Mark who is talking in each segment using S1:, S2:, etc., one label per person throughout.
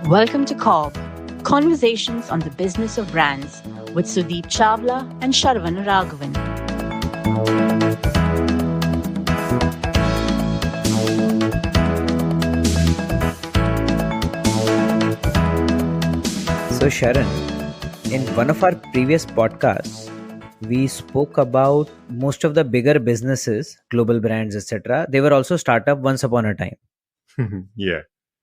S1: Welcome to CoBB, Conversations on the Business of Brands with Sudeep Chawla and Sharan Raghavan.
S2: So Sharan, in one of our previous podcasts, we spoke about most of the bigger businesses, global brands, etc. They were also startup once upon a time,
S3: Yeah.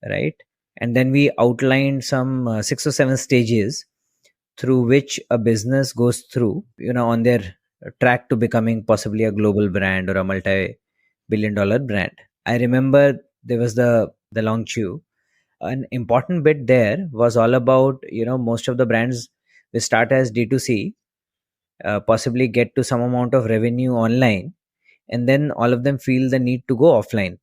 S2: right? And then we outlined some 6 or 7 stages through which a business goes through, on their track to becoming possibly a global brand or a multi-billion-dollar brand. I remember there was the long queue. An important bit there was all about, most of the brands will start as D2C, possibly get to some amount of revenue online, and then all of them feel the need to go offline.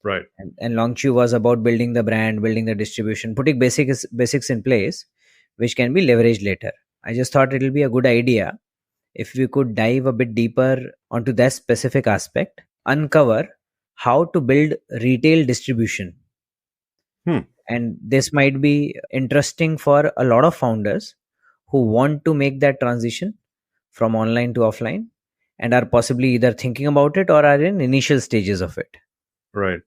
S3: Right.
S2: And Longchew was about building the brand, building the distribution, putting basics in place, which can be leveraged later. I just thought it'll be a good idea if we could dive a bit deeper onto that specific aspect, uncover how to build retail distribution. And this might be interesting for a lot of founders who want to make that transition from online to offline and are possibly either thinking about it or are in initial stages of it.
S3: Right.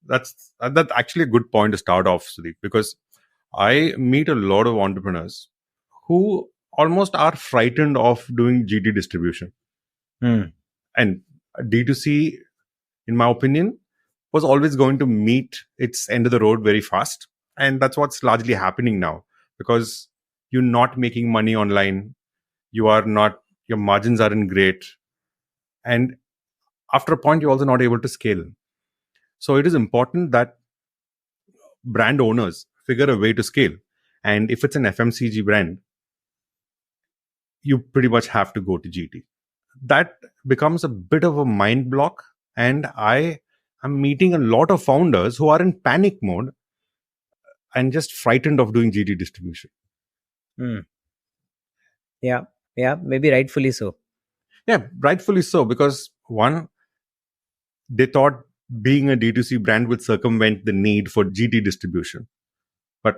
S3: That's actually a good point to start off, Sudeep, because I meet a lot of entrepreneurs who almost are frightened of doing GT distribution. And D2C, in my opinion, was always going to meet its end of the road very fast. And that's what's largely happening now, because you're not making money online. Your margins aren't great. And after a point, you're also not able to scale. So it is important that brand owners figure a way to scale. And if it's an FMCG brand, you pretty much have to go to GT. That becomes a bit of a mind block. And I am meeting a lot of founders who are in panic mode and just frightened of doing GT distribution.
S2: Yeah, maybe rightfully so.
S3: Yeah, rightfully so, because one, they thought being a D2C brand would circumvent the need for GT distribution. But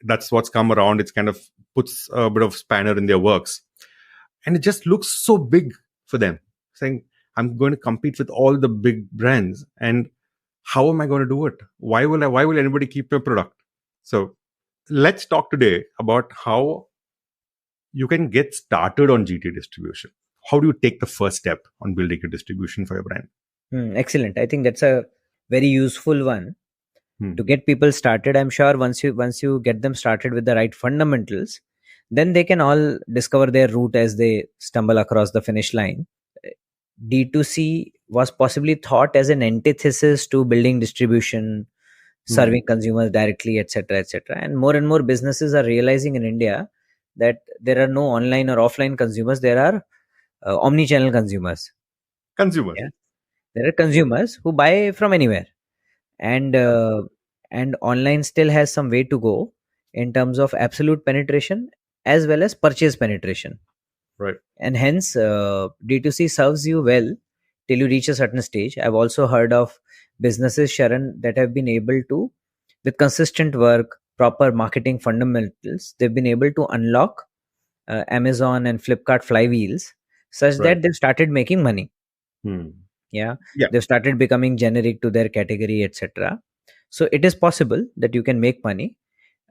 S3: that's what's come around. It's kind of puts a bit of spanner in their works. And it just looks so big for them, saying, I'm going to compete with all the big brands. And how am I going to do it? Why will anybody keep your product? So let's talk today about how you can get started on GT distribution. How do you take the first step on building a distribution for your brand?
S2: Excellent. I think that's a very useful one to get people started. I'm sure once you get them started with the right fundamentals, then they can all discover their route as they stumble across the finish line. D2C was possibly thought as an antithesis to building distribution, serving consumers directly, etc., etc. And more businesses are realizing in India that there are no online or offline consumers. There are omni-channel consumers. Yeah? There are consumers who buy from anywhere, and online still has some way to go in terms of absolute penetration as well as purchase penetration.
S3: Right.
S2: And hence D2C serves you well till you reach a certain stage. I've also heard of businesses, Sharan, that have been able to, with consistent work, proper marketing fundamentals, they've been able to unlock Amazon and Flipkart flywheels such that they've started making money. Yeah, they've started becoming generic to their category, etc. So it is possible that you can make money,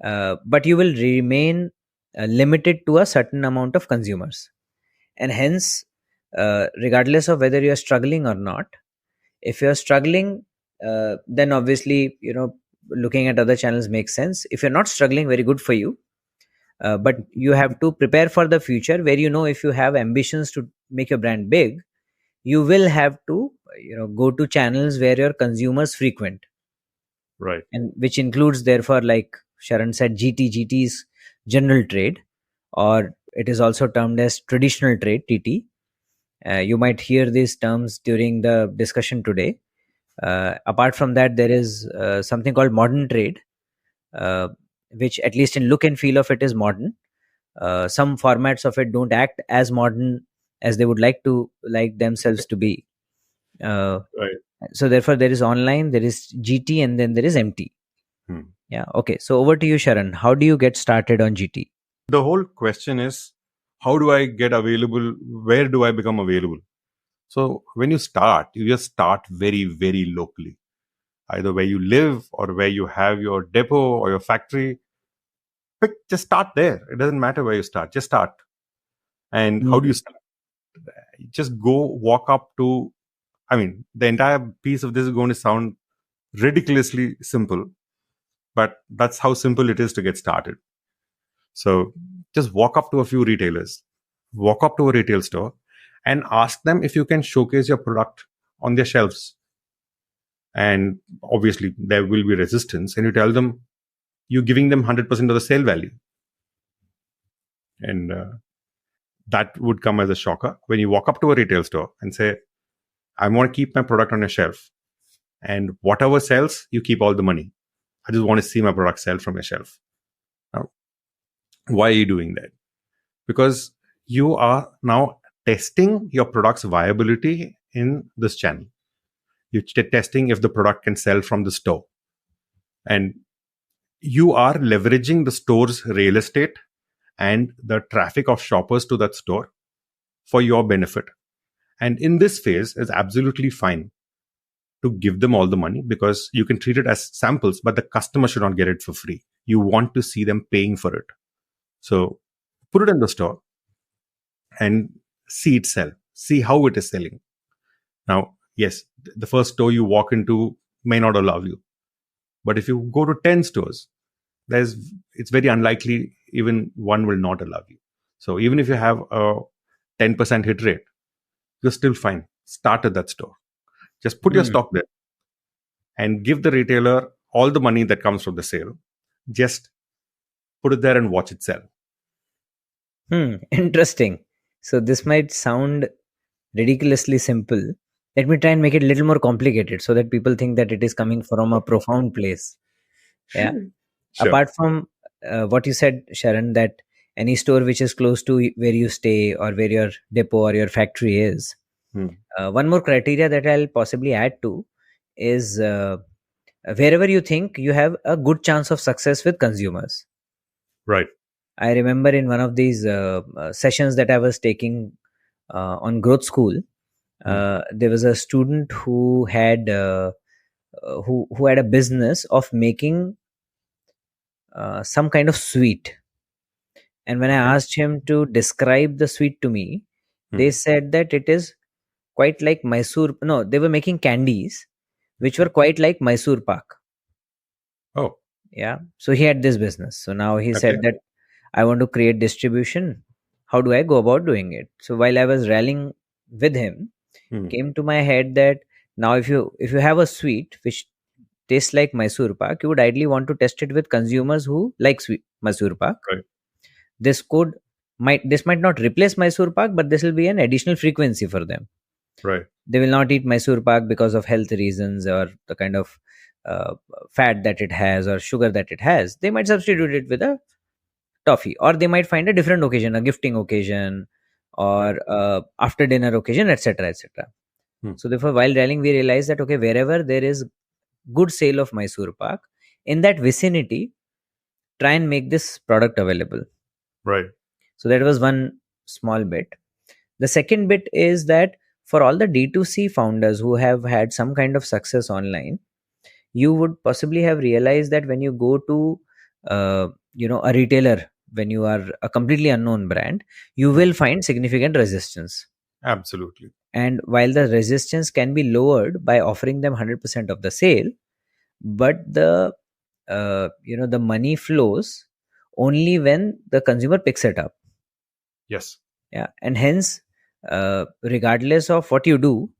S2: but you will remain limited to a certain amount of consumers. And hence, regardless of whether you're struggling or not, if you're struggling, then obviously, looking at other channels makes sense. If you're not struggling, very good for you. But you have to prepare for the future where, if you have ambitions to make your brand big, you will have to, go to channels where your consumers frequent.
S3: Right.
S2: And which includes, therefore, like Sharan said, GT is general trade, or it is also termed as traditional trade, TT. You might hear these terms during the discussion today. Apart from that, there is something called modern trade, which at least in look and feel of it is modern. Some formats of it don't act as modern as they would like themselves to be.
S3: Right.
S2: So therefore, there is online, there is GT, and then there is MT.
S3: Hmm.
S2: Yeah. Okay. So over to you, Sharan. How do you get started on GT?
S3: The whole question is, how do I get available? Where do I become available? So when you start, you just start very, very locally, either where you live or where you have your depot or your factory. Just start there. It doesn't matter where you start. Just start. And how do you
S2: Mm.
S3: start? Just go walk up to. I mean, the entire piece of this is going to sound ridiculously simple, but that's how simple it is to get started. So just walk up to a few retailers, walk up to a retail store, and ask them if you can showcase your product on their shelves. And obviously, there will be resistance, and you tell them you're giving them 100% of the sale value. And that would come as a shocker when you walk up to a retail store and say, I want to keep my product on your shelf. And whatever sells, you keep all the money. I just want to see my product sell from your shelf. Now, why are you doing that? Because you are now testing your product's viability in this channel. You're testing if the product can sell from the store. And you are leveraging the store's real estate and the traffic of shoppers to that store for your benefit. And in this phase, it's absolutely fine to give them all the money because you can treat it as samples, but the customer should not get it for free. You want to see them paying for it. So put it in the store and see it sell, see how it is selling. Now, yes, the first store you walk into may not allow you. But if you go to 10 stores, it's very unlikely even one will not allow you. So even if you have a 10% hit rate, you're still fine. Start at that store. Just put your
S2: Mm.
S3: stock there and give the retailer all the money that comes from the sale. Just put it there and watch it sell.
S2: Interesting. So this might sound ridiculously simple. Let me try and make it a little more complicated so that people think that it is coming from a profound place. Yeah.
S3: Sure.
S2: Apart from what you said, Sharan, that any store which is close to where you stay or where your depot or your factory is,
S3: Hmm.
S2: one more criteria that I'll possibly add to is wherever you think you have a good chance of success with consumers.
S3: Right.
S2: I remember in one of these sessions that I was taking on growth school, there was a student who had a business of making some kind of sweet. And when I
S3: Okay.
S2: asked him to describe the sweet to me, they
S3: Hmm.
S2: said that it is quite like Mysore. No, they were making candies which were quite like Mysore Pak.
S3: Oh,
S2: Yeah. So he had this business. So now he
S3: okay.
S2: said that I want to create distribution. How do I go about doing it? So while I was rallying with him,
S3: Hmm.
S2: came to my head that now if you have a sweet which tastes like Mysore Pak, you would ideally want to test it with consumers who like sweet Mysore Pak.
S3: Right.
S2: This might not replace Mysore Pak, but this will be an additional frequency for them.
S3: Right.
S2: They will not eat Mysore Pak because of health reasons or the kind of uh, fat that it has or sugar that it has. They might substitute it with a toffee, or they might find a different occasion, a gifting occasion,
S3: Right.
S2: or after dinner occasion, etc., etc.
S3: Hmm.
S2: So therefore, while rallying, we realized that okay, wherever there is good sale of Mysore Pak, in that vicinity, try and make this product available.
S3: Right.
S2: So that was one small bit. The second bit is that for all the D2C founders who have had some kind of success online, you would possibly have realized that when you go to a retailer, when you are a completely unknown brand, you
S3: Hmm.
S2: will find significant resistance.
S3: Absolutely.
S2: And while the resistance can be lowered by offering them 100% of the sale, but the money flows only when the consumer picks it up.
S3: Yes.
S2: Yeah. And hence, regardless of what you do,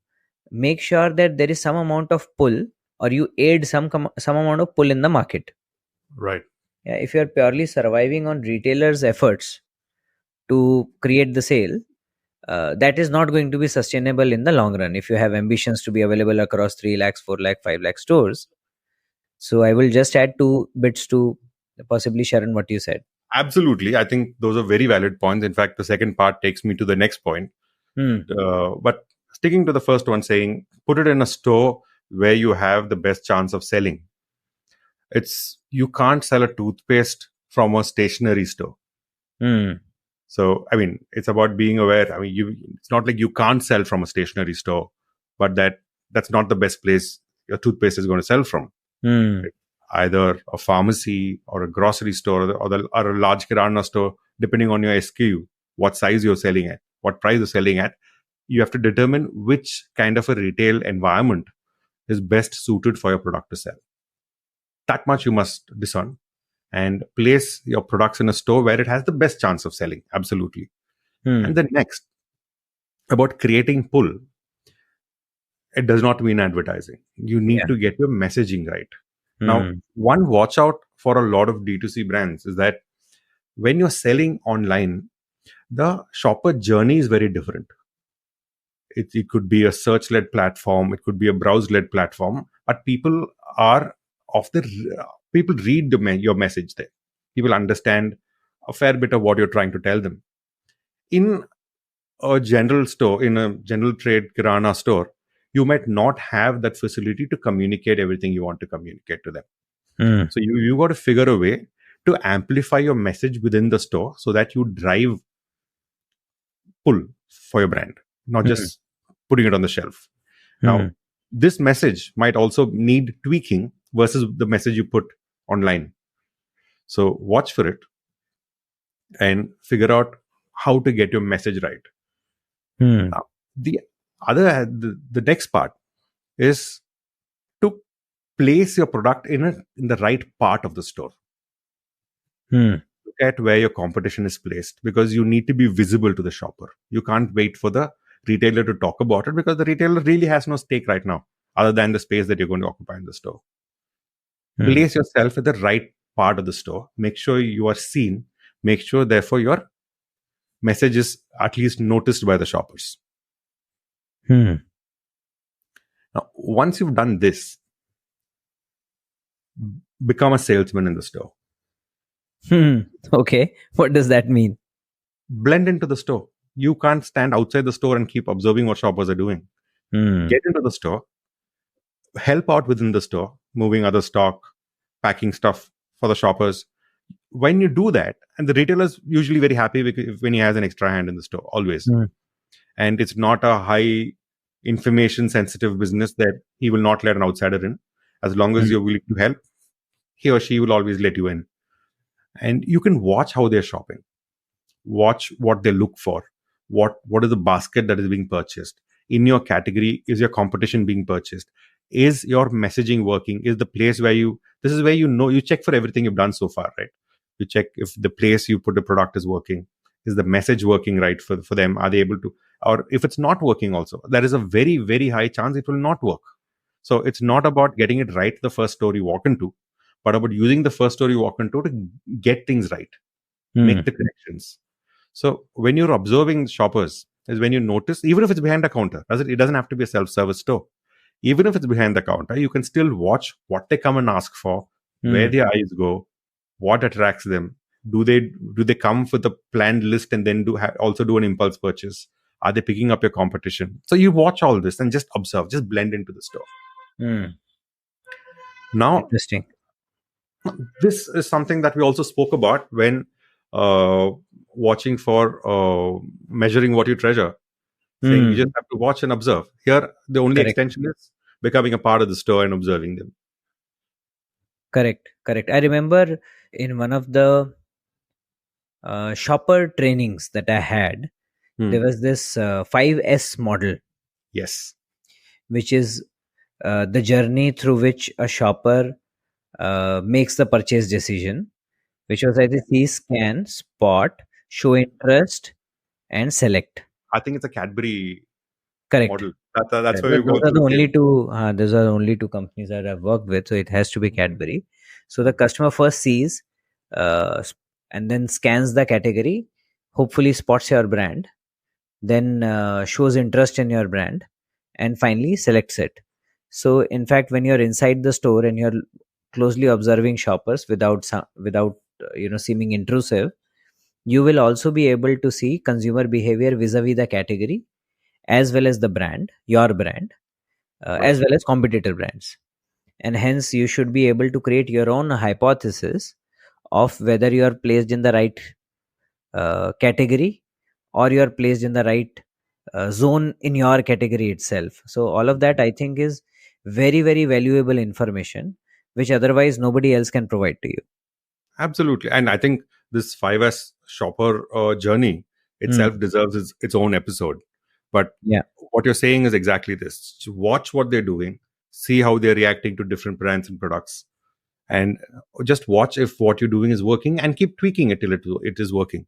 S2: make sure that there is some amount of pull, or you aid some amount of pull in the market.
S3: Right.
S2: Yeah, if you are purely surviving on retailers efforts to create the sale, that is not going to be sustainable in the long run if you have ambitions to be available across 3 lakhs, 4 lakh, 5 lakh stores. So I will just add two bits to possibly Sharon what you said.
S3: Absolutely. I think those are very valid points. In fact, the second part takes me to the next point.
S2: Hmm.
S3: But sticking to the first one, saying put it in a store where you have the best chance of selling. It's you can't sell a toothpaste from a stationery store. So, I mean, it's about being aware. I mean, it's not like you can't sell from a stationery store, but that's not the best place your toothpaste is going to sell from. Either a pharmacy or a grocery store or a large kirana store, depending on your SKU, what size you're selling at, what price you're selling at. You have to determine which kind of a retail environment is best suited for your product to sell. That much you must discern and place your products in a store where it has the best chance of selling. Absolutely. And then next, about creating pull, it does not mean advertising. You need to get your messaging right. Now, one watch out for a lot of D2C brands is that when you're selling online, the shopper journey is very different. It could be a search-led platform, it could be a browse-led platform, but people read your message there. People understand a fair bit of what you're trying to tell them. In a general store, in a general trade kirana store, you might not have that facility to communicate everything you want to communicate to them. So you got to figure a way to amplify your message within the store so that you drive pull for your brand, not just putting it on the shelf. Now, this message might also need tweaking versus the message you put online. So watch for it and figure out how to get your message right. Now, the next part is to place your product in the right part of the store. Look at where your competition is placed, because you need to be visible to the shopper. You can't wait for the retailer to talk about it, because the retailer really has no stake right now other than the space that you're going to occupy in the store. Place yourself at the right part of the store. Make sure you are seen. Make sure, therefore, your message is at least noticed by the shoppers. Now, once you've done this, become a salesman in the store.
S2: Okay. What does that mean?
S3: Blend into the store. You can't stand outside the store and keep observing what shoppers are doing. Get into the store. Help out within the store, moving other stock, packing stuff for the shoppers. When you do that, and the retailer is usually very happy when he has an extra hand in the store, always. And it's not a high information sensitive business that he will not let an outsider in. As long as you're willing to help, he or she will always let you in. And you can watch how they're shopping. Watch what they look for. What is the basket that is being purchased? In your category, is your competition being purchased? Is your messaging working? Is the place where this is where you check for everything you've done so far, right? You check if the place you put the product is working. Is the message working right for them? Are they able to? Or if it's not working also, there is a very, very high chance it will not work. So it's not about getting it right the first store you walk into, but about using the first store you walk into to get things right, make the connections. So when you're observing shoppers is when you notice, even if it's behind the counter, it doesn't have to be a self-service store. Even if it's behind the counter, you can still watch what they come and ask for, where their eyes go, what attracts them. Do they come with a planned list and then also do an impulse purchase? Are they picking up your competition? So you watch all this and just observe, just blend into the store. Now,
S2: interesting.
S3: This is something that we also spoke about when watching for measuring what you treasure. Saying you just have to watch and observe. Here, the only extension is becoming a part of the store and observing them.
S2: Correct. I remember in one of the shopper trainings that I had, there was this 5S model.
S3: Yes.
S2: Which is the journey through which a shopper makes the purchase decision, which was I think see, scan, spot, show interest, and select.
S3: I think it's a Cadbury
S2: model.
S3: That's why we've
S2: those are the only two. Those are the only two companies that I've worked with, so it has to be Cadbury. So the customer first sees, and then scans the category, hopefully spots your brand, then shows interest in your brand, and finally selects it. So in fact, when you're inside the store and you're closely observing shoppers without seeming intrusive, you will also be able to see consumer behavior vis-a-vis the category, as well as the brand, your brand, as well as competitor brands. and hence you should be able to create your own hypothesis of whether you are placed in the right category, or you are placed in the right zone in your category itself. So all of that, I think, is very, very valuable information which otherwise nobody else can provide to you.
S3: Absolutely. And I think this 5S shopper journey itself deserves its own episode. But
S2: Yeah.
S3: what you're saying is exactly this. Watch what they're doing, see how they're reacting to different brands and products, and just watch if what you're doing is working and keep tweaking it till it is working.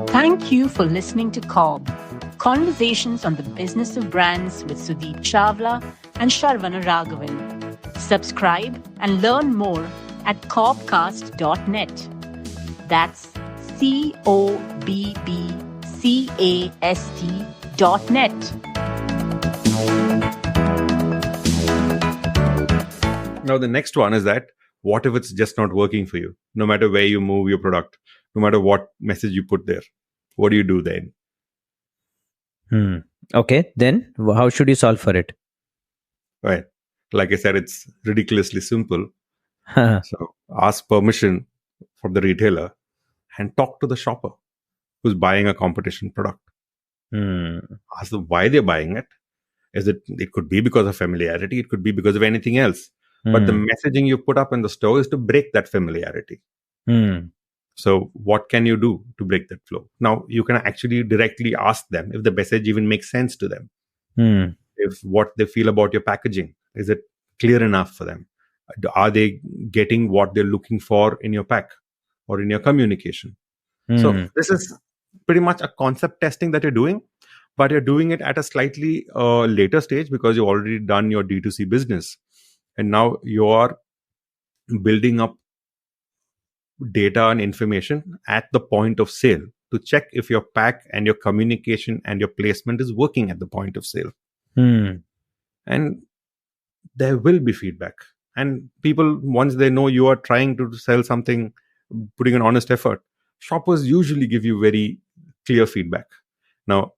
S1: Thank you for listening to CoBB, Conversations on the Business of Brands with Sudeep Chawla and Sharvana Raghavan. Subscribe and learn more at cobcast.net. That's CoBBCAST.net.
S3: Now, the next one is that what if it's just not working for you? No matter where you move your product, no matter what message you put there, what do you do then?
S2: Okay, then how should you solve for it?
S3: Right. Like I said, it's ridiculously simple. So ask permission from the retailer and talk to the shopper who's buying a competition product. Ask them why they're buying it. It could be because of familiarity, it could be because of anything else. But the messaging you put up in the store is to break that familiarity. So what can you do to break that flow? Now, you can actually directly ask them if the message even makes sense to them. If what they feel about your packaging, is it clear enough for them? Are they getting what they're looking for in your pack or in your communication? So this is pretty much a concept testing that you're doing, but you're doing it at a slightly later stage because you've already done your D2C business. And now you are building up data and information at the point of sale to check if your pack and your communication and your placement is working at the point of sale. And there will be feedback. And people, once they know you are trying to sell something, putting an honest effort, shoppers usually give you very clear feedback. Now,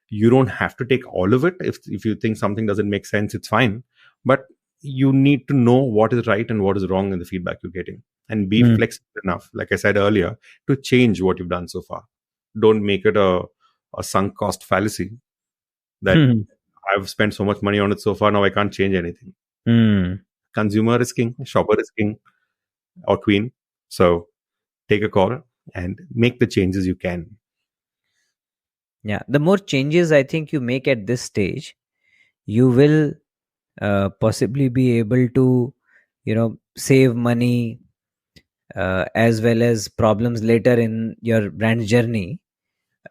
S3: you don't have to take all of it. If you think something doesn't make sense, it's fine. But you need to know what is right and what is wrong in the feedback you're getting, and be flexible enough, like I said earlier, to change what you've done so far. Don't make it a sunk cost fallacy that I've spent so much money on it so far, now I can't change anything. Consumer is king, shopper is king or queen. So take a call and make the changes you can.
S2: Yeah, the more changes I think you make at this stage, you will possibly be able to, save money as well as problems later in your brand journey.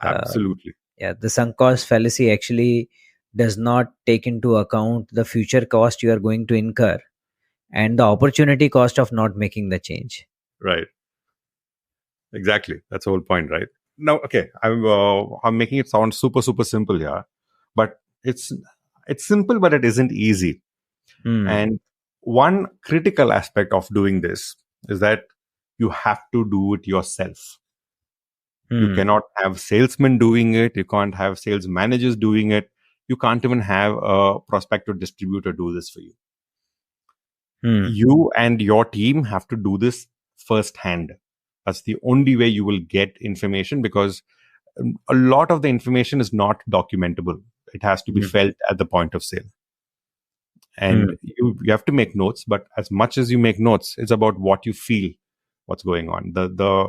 S3: Absolutely.
S2: The sunk cost fallacy actually does not take into account the future cost you are going to incur and the opportunity cost of not making the change.
S3: Right. Exactly. That's the whole point, right? Now, okay, I'm making it sound super, super simple here, but it's simple, but it isn't easy. And one critical aspect of doing this is that you have to do it yourself. You cannot have salesmen doing it. You can't have sales managers doing it. You can't even have a prospective distributor do this for you. You and your team have to do this firsthand. That's the only way you will get information, because a lot of the information is not documentable. It has to be felt at the point of sale. And you have to make notes, but as much as you make notes, it's about what you feel, what's going on. The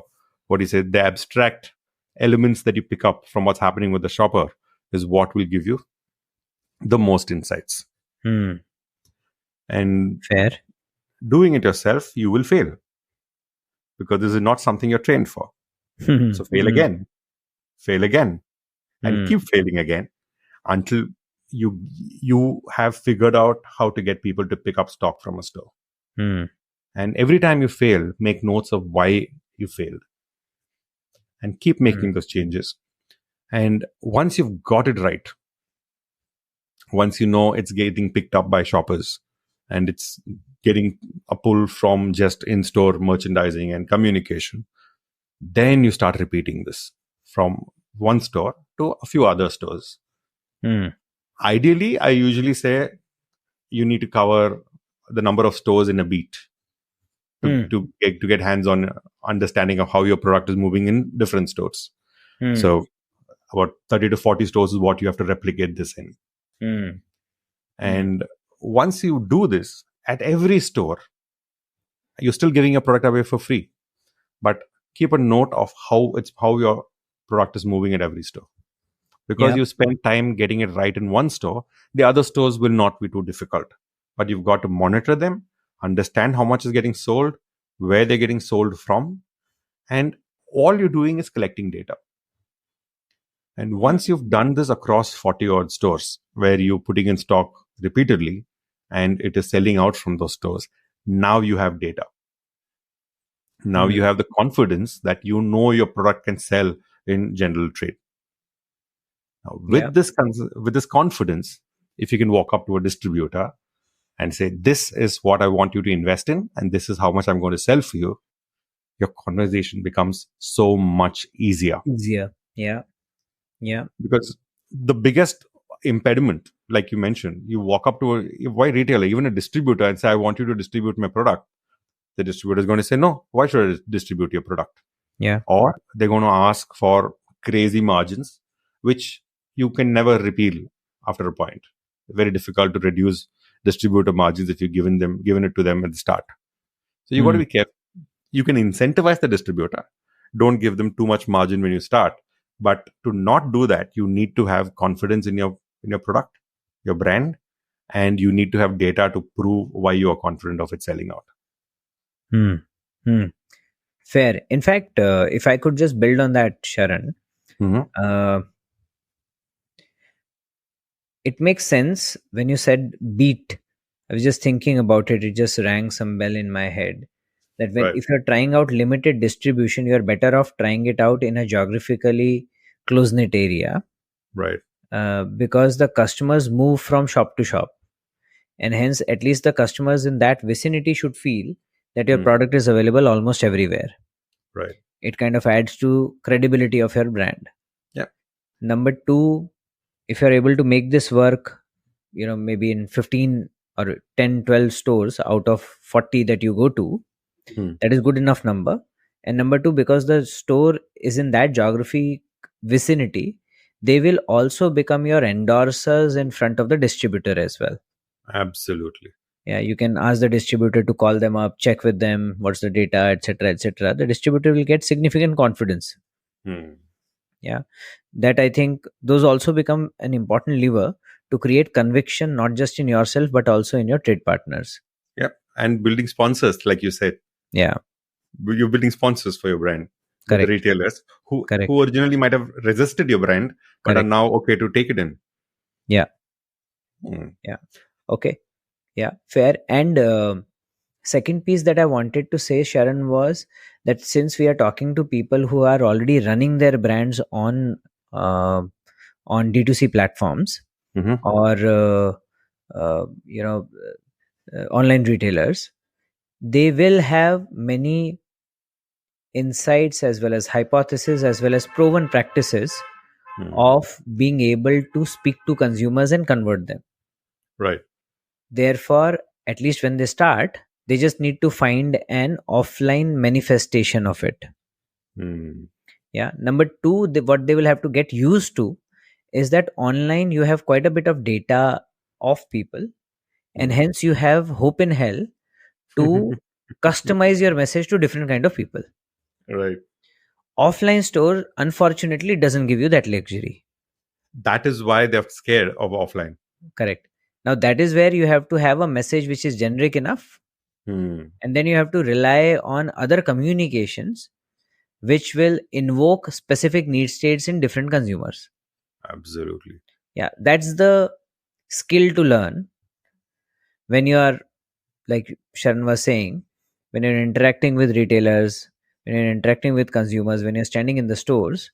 S3: abstract elements that you pick up from what's happening with the shopper is what will give you the most insights. And
S2: fair.
S3: Doing it yourself, you will fail, because this is not something you're trained for. So fail again, and keep failing again until you have figured out how to get people to pick up stock from a store. And every time you fail, make notes of why you failed and keep making those changes. And once you've got it right, once you know it's getting picked up by shoppers and it's getting a pull from just in-store merchandising and communication, then you start repeating this from one store to a few other stores. Ideally, I usually say you need to cover the number of stores in a beat to get hands-on understanding of how your product is moving in different stores. So about 30 to 40 stores is what you have to replicate this in. And once you do this at every store, you're still giving your product away for free, but keep a note of how your product is moving at every store. Because you spend time getting it right in one store, the other stores will not be too difficult. But you've got to monitor them, understand how much is getting sold, where they're getting sold from, and all you're doing is collecting data. And once you've done this across 40 odd stores, where you're putting in stock repeatedly and it is selling out from those stores, now you have data. Now you have the confidence that you know your product can sell in general trade. Now, with this confidence, if you can walk up to a distributor and say, this is what I want you to invest in, and this is how much I'm going to sell for you, your conversation becomes so much easier.
S2: Yeah.
S3: Because the biggest impediment, like you mentioned, you walk up to a retailer, even a distributor, and say, I want you to distribute my product. The distributor is going to say, no, why should I distribute your product?
S2: Yeah.
S3: Or they're going to ask for crazy margins, which you can never repeal after a point. Very difficult to reduce distributor margins if you've given it to them at the start. So you got to be careful. You can incentivize the distributor. Don't give them too much margin when you start. But to not do that, you need to have confidence in your product, your brand, and you need to have data to prove why you are confident of it selling out.
S2: Fair. In fact, if I could just build on that, Sharan, it makes sense when you said beat. I was just thinking about it. It just rang some bell in my head that if you're trying out limited distribution, you're better off trying it out in a geographically close-knit area.
S3: Right.
S2: Because the customers move from shop to shop. And hence, at least the customers in that vicinity should feel that your product is available almost everywhere.
S3: Right.
S2: It kind of adds to credibility of your brand.
S3: Yeah.
S2: Number two, if you're able to make this work, maybe in 15 or 10, 12 stores out of 40 that you go to, that is good enough number. And number two, because the store is in that geography vicinity, they will also become your endorsers in front of the distributor as well.
S3: Absolutely.
S2: Yeah, you can ask the distributor to call them up, check with them, what's the data, etc., etc. The distributor will get significant confidence. Yeah, that I think those also become an important lever to create conviction, not just in yourself, but also in your trade partners.
S3: Yep. And building sponsors, like you said.
S2: Yeah.
S3: You're building sponsors for your brand.
S2: Correct.
S3: The retailers who originally might have resisted your brand, but are now okay to take it in.
S2: Yeah. Yeah. Okay. Yeah. Fair. And second piece that I wanted to say, Sharan, was that since we are talking to people who are already running their brands on D2C platforms or online retailers, they will have many insights as well as hypotheses as well as proven practices of being able to speak to consumers and convert them.
S3: Right.
S2: Therefore, at least when they start, they just need to find an offline manifestation of it. Yeah. Number two, what they will have to get used to is that online you have quite a bit of data of people, and hence you have hope in hell to customize your message to different kind of people.
S3: Right.
S2: Offline store, unfortunately, doesn't give you that luxury.
S3: That is why they're scared of offline.
S2: Correct. Now, that is where you have to have a message which is generic enough. And then you have to rely on other communications which will invoke specific need states in different consumers.
S3: Absolutely.
S2: Yeah, that's the skill to learn when you are, like Sharan was saying, when you're interacting with retailers, when you're interacting with consumers, when you're standing in the stores,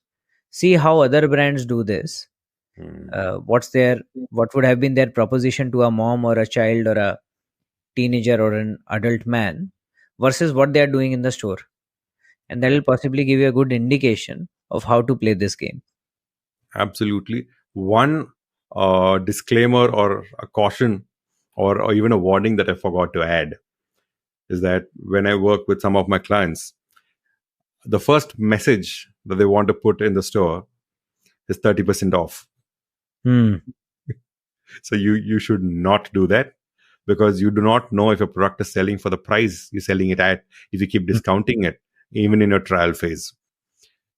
S2: see how other brands do this. What would have been their proposition to a mom or a child or a teenager or an adult man versus what they are doing in the store, and that will possibly give you a good indication of how to play this game.
S3: Absolutely. One disclaimer or a caution or even a warning that I forgot to add is that when I work with some of my clients, the first message that they want to put in the store is 30% off.
S2: Hmm.
S3: So you should not do that, because you do not know if a product is selling for the price you're selling it at if you keep discounting it even in your trial phase.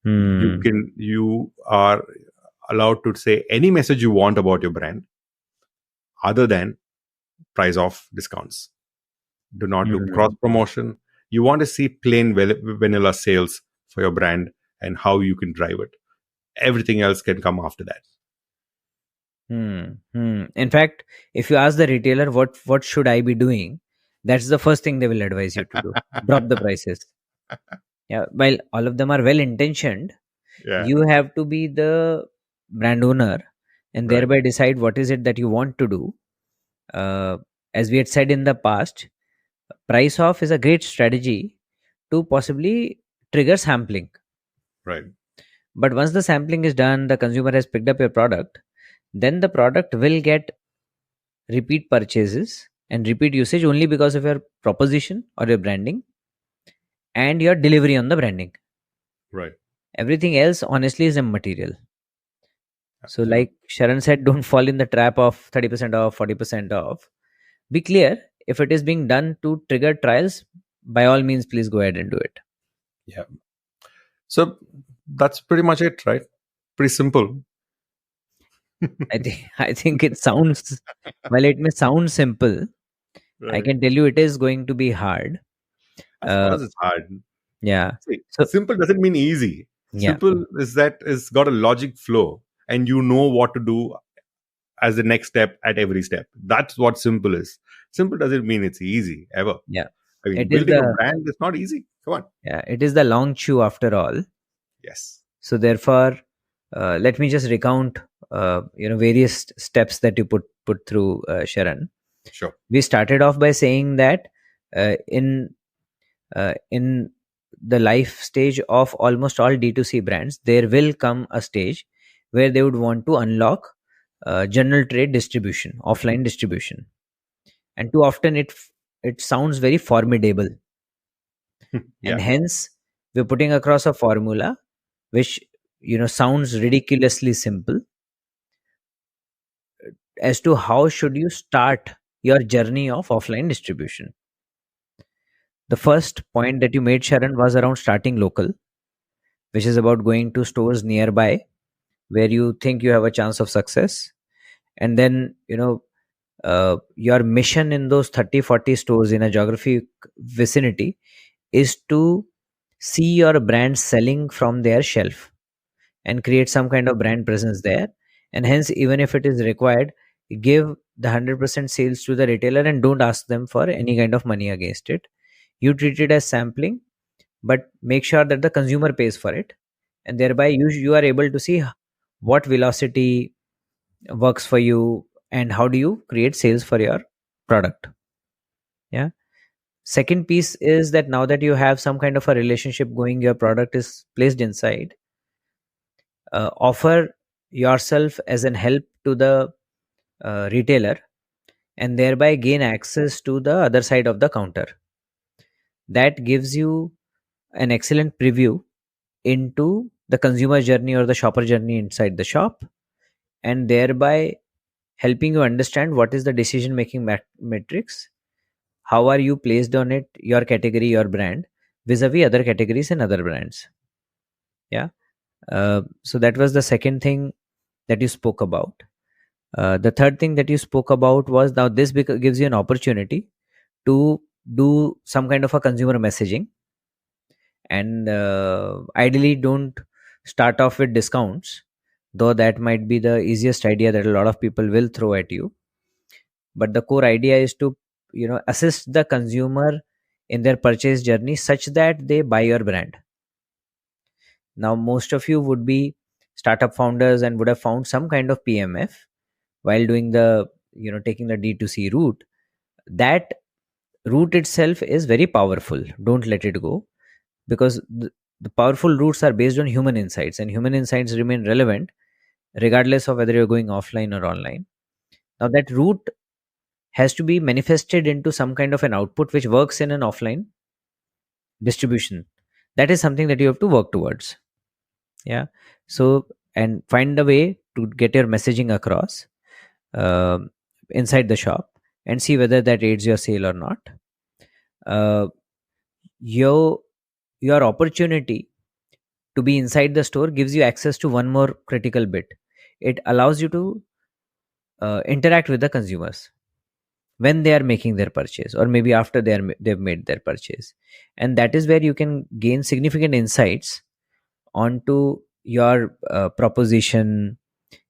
S2: Hmm.
S3: You are allowed to say any message you want about your brand other than price off discounts. Do not do
S2: Hmm.
S3: cross promotion. You want to see plain vanilla sales for your brand and how you can drive it. Everything else can come after that.
S2: In fact, if you ask the retailer what should I be doing, that's the first thing they will advise you to do. Drop the prices. Yeah, while all of them are well intentioned,
S3: Yeah,
S2: you have to be the brand owner and
S3: right,
S2: thereby decide what is it that you want to do. Uh, as we had said in the past, price off is a great strategy to possibly trigger sampling.
S3: right,
S2: But once the sampling is done, the consumer has picked up your product, then the product will get repeat purchases and repeat usage only because of your proposition or your branding and your delivery on the branding.
S3: right.
S2: Everything else, honestly, is immaterial. So,
S3: Absolutely.
S2: like Sharan said, don't fall in the trap of 30% off, 40% off. Be clear, if it is being done to trigger trials, by all means, please go ahead and do it.
S3: Yeah. So that's pretty much it, right? Pretty simple.
S2: I think it sounds, while it may sound simple, I
S3: Right.
S2: can tell you it is going to be hard.
S3: Of
S2: Uh,
S3: course, it's hard.
S2: yeah.
S3: See,
S2: So,
S3: simple doesn't mean easy.
S2: yeah,
S3: Simple is that it's got a logic flow, and you know what to do as the next step at every step. That's what simple is. Simple doesn't mean it's easy ever.
S2: yeah.
S3: I mean,
S2: It is
S3: building a
S2: the
S3: brand is not easy. Come on.
S2: Yeah, it is the long chew after all.
S3: Yes.
S2: So therefore, let me just recount, various steps that you put through, Sharan.
S3: Sure.
S2: We started off by saying that in the life stage of almost all D2C brands, there will come a stage where they would want to unlock general trade distribution, offline distribution, and too often it sounds very formidable, and
S3: Yeah.
S2: hence we're putting across a formula which sounds ridiculously simple as to how should you start your journey of offline distribution. The first point that you made, Sharon, was around starting local, which is about going to stores nearby where you think you have a chance of success, and then your mission in those 30-40 stores in a geographic vicinity is to see your brand selling from their shelf and create some kind of brand presence there. And hence, even if it is required, give the 100% sales to the retailer and don't ask them for any kind of money against it. You treat it as sampling, but make sure that the consumer pays for it, and thereby you are able to see what velocity works for you and how do you create sales for your product. Yeah. Second piece is that now that you have some kind of a relationship going, your product is placed inside, offer yourself as an help to the retailer and thereby gain access to the other side of the counter. That gives you an excellent preview into the consumer journey or the shopper journey inside the shop, and thereby helping you understand what is the decision making matrix, how are you placed on it, your category, your brand, vis-a-vis other categories and other brands. Yeah. So that was the second thing that you spoke about. The third thing that you spoke about was, now this gives you an opportunity to do some kind of a consumer messaging, and ideally don't start off with discounts, though that might be the easiest idea that a lot of people will throw at you. But the core idea is to assist the consumer in their purchase journey such that they buy your brand. Now most of you would be startup founders and would have found some kind of PMF while doing the taking the D2C route. That route itself is very powerful, don't let it go, because the powerful routes are based on human insights, and human insights remain relevant regardless of whether you're going offline or online. Now, that route has to be manifested into some kind of an output which works in an offline distribution. That is something that you have to work towards. Yeah. So, and find a way to get your messaging across inside the shop and see whether that aids your sale or not. Uh, your your opportunity to be inside the store gives you access to one more critical bit. It allows you to interact with the consumers when they are making their purchase, or maybe after they've made their purchase, and that is where you can gain significant insights onto your proposition,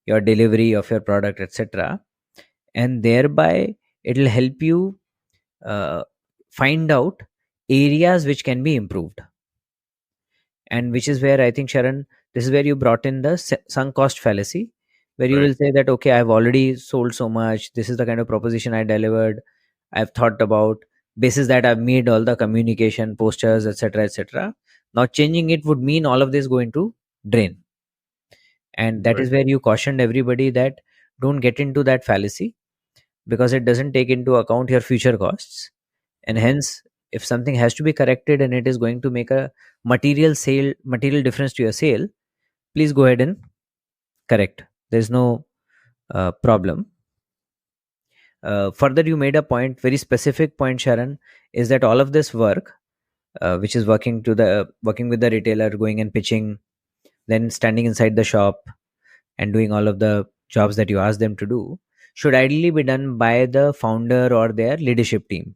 S2: your delivery of your product, etc., and thereby it'll help you uh, find out areas which can be improved. And which is where I think, Sharan, this is where you brought in the sunk cost fallacy, where you
S3: Right.
S2: will say that, okay, I've already sold so much, this is the kind of proposition I delivered, I've thought about, basis that I've made all the communication posters, etc., etc. Now changing it would mean all of this going to drain. And that
S3: Right.
S2: is where you cautioned everybody that don't get into that fallacy, because it doesn't take into account your future costs. And hence, if something has to be corrected and it is going to make a material difference to your sale, please go ahead and correct. There's no problem. Further, you made a point, very specific point, Sharan, is that all of this work, which is working with the retailer, going and pitching, then standing inside the shop and doing all of the jobs that you ask them to do, should ideally be done by the founder or their leadership team.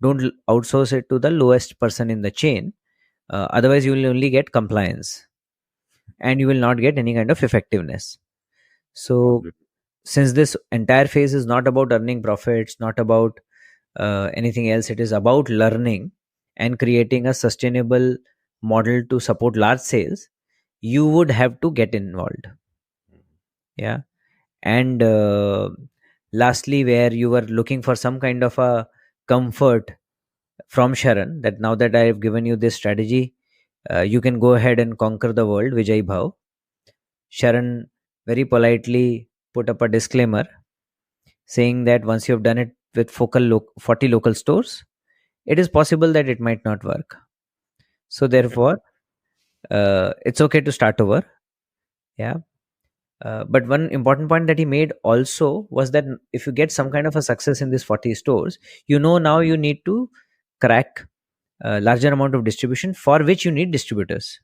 S2: Don't outsource it to the lowest person in the chain. Otherwise, you will only get compliance and you will not get any kind of effectiveness. So,
S3: Obviously.
S2: since this entire phase is not about earning profits, not about anything else, it is about learning and creating a sustainable model to support large sales, you would have to get involved. Yeah. And lastly, where you were looking for some kind of a comfort from Sharan, that now that I have given you this strategy, you can go ahead and conquer the world, Vijay Bhav. Sharan very politely put up a disclaimer saying that once you have done it with 40 local stores, it is possible that it might not work. So therefore, it's okay to start over. Yeah. But one important point that he made also was that if you get some kind of a success in these 40 stores, now you need to crack a larger amount of distribution, for which you need distributors.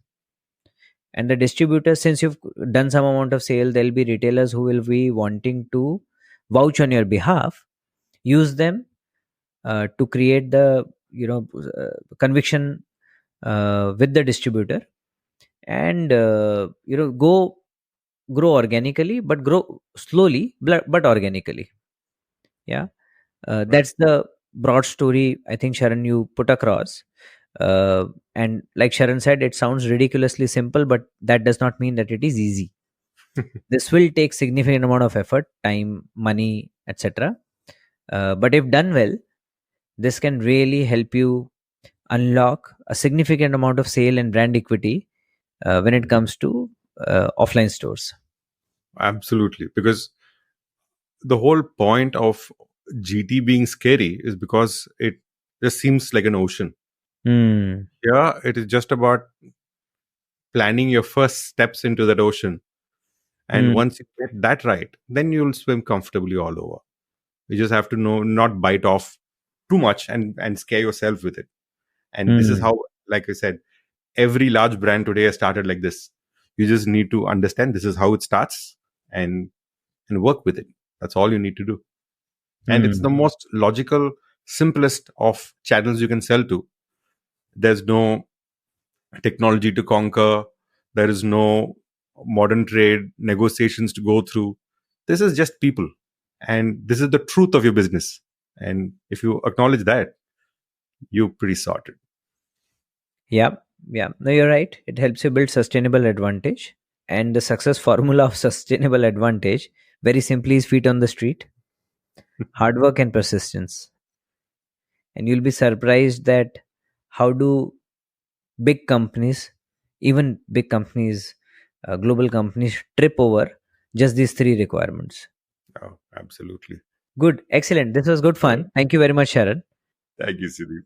S2: And the distributors, since you've done some amount of sale, there'll be retailers who will be wanting to vouch on your behalf. Use them to create the conviction with the distributor, and go grow organically, but grow slowly, but organically. Yeah.
S3: Right.
S2: That's the broad story, I think, Sharan, you put across. And like Sharan said, it sounds ridiculously simple, but that does not mean that it is easy. This will take significant amount of effort, time, money, etc. But if done well, this can really help you unlock a significant amount of sale and brand equity when it comes to offline stores.
S3: Absolutely. Because the whole point of GT being scary is because it just seems like an ocean.
S2: Hmm.
S3: Yeah, it is just about planning your first steps into that ocean. And
S2: Hmm.
S3: once you get that right, then you'll swim comfortably all over. You just have to know not bite off too much and scare yourself with it. And this is
S2: Hmm.
S3: how, like I said, every large brand today has started like this. You just need to understand this is how it starts and work with it. That's all you need to do. And it's the
S2: Hmm.
S3: most logical, simplest of channels you can sell to. There's no technology to conquer. There is no modern trade negotiations to go through. This is just people. And this is the truth of your business. And if you acknowledge that, you're pretty sorted.
S2: Yeah. Yeah. No, you're right. It helps you build sustainable advantage. And the success formula of sustainable advantage, very simply, is feet on the street, hard work, and persistence. And you'll be surprised that how do big companies, even big companies, global companies, trip over just these three requirements.
S3: Oh, absolutely.
S2: Good. Excellent. This was good fun. Thank you very much, Sharan.
S3: Thank you, Sudeep.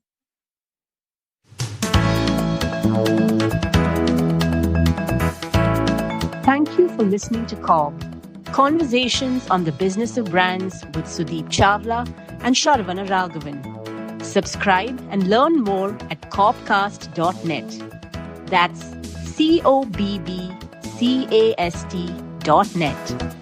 S1: Thank you for listening to CoBB, Conversations on the Business of Brands with Sudeep Chawla and Sharan and Sudeep. Subscribe and learn more at cobcast.net. That's CoBBcast.net.